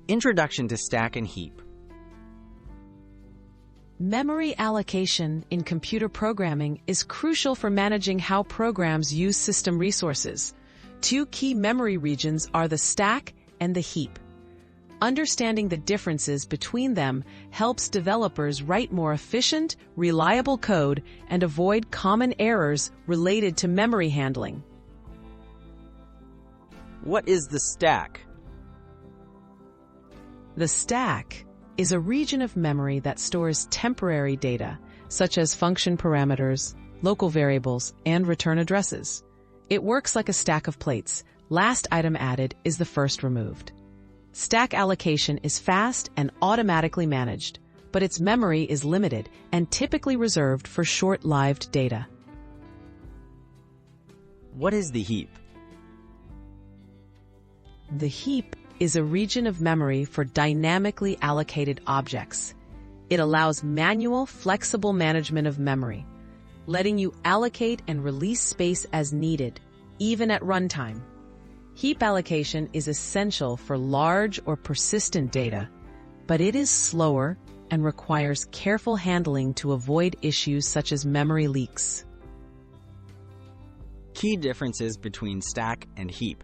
Introduction to Stack and Heap. Memory allocation in computer programming is crucial for managing how programs use system resources. Two key memory regions are the stack and the heap. Understanding the differences between them helps developers write more efficient, reliable code and avoid common errors related to memory handling. What is the stack? The stack is a region of memory that stores temporary data, such as function parameters, local variables, and return addresses. It works like a stack of plates. Last item added is the first removed. Stack allocation is fast and automatically managed, but its memory is limited and typically reserved for short-lived data. What is the heap? The heap is a region of memory for dynamically allocated objects. It allows manual, flexible management of memory, letting you allocate and release space as needed, even at runtime. Heap allocation is essential for large or persistent data, but it is slower and requires careful handling to avoid issues such as memory leaks. Key differences between stack and heap.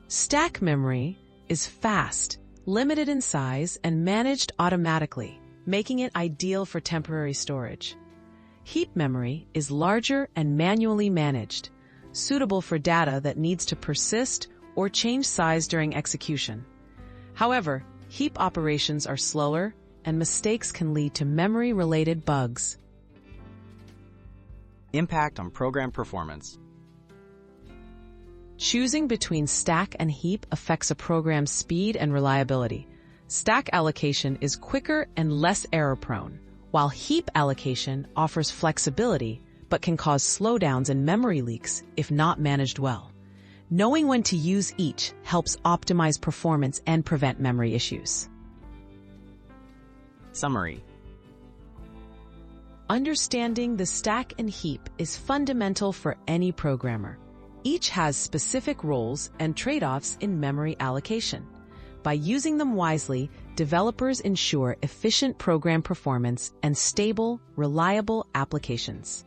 Stack memory is fast, limited in size, and managed automatically, making it ideal for temporary storage. Heap memory is larger and manually managed, suitable for data that needs to persist or change size during execution. However, heap operations are slower, and mistakes can lead to memory-related bugs. Impact on program performance. Choosing between stack and heap affects a program's speed and reliability. Stack allocation is quicker and less error-prone, while heap allocation offers flexibility but can cause slowdowns and memory leaks if not managed well. Knowing when to use each helps optimize performance and prevent memory issues. Summary. Understanding the stack and heap is fundamental for any programmer. Each has specific roles and trade-offs in memory allocation. By using them wisely, developers ensure efficient program performance and stable, reliable applications.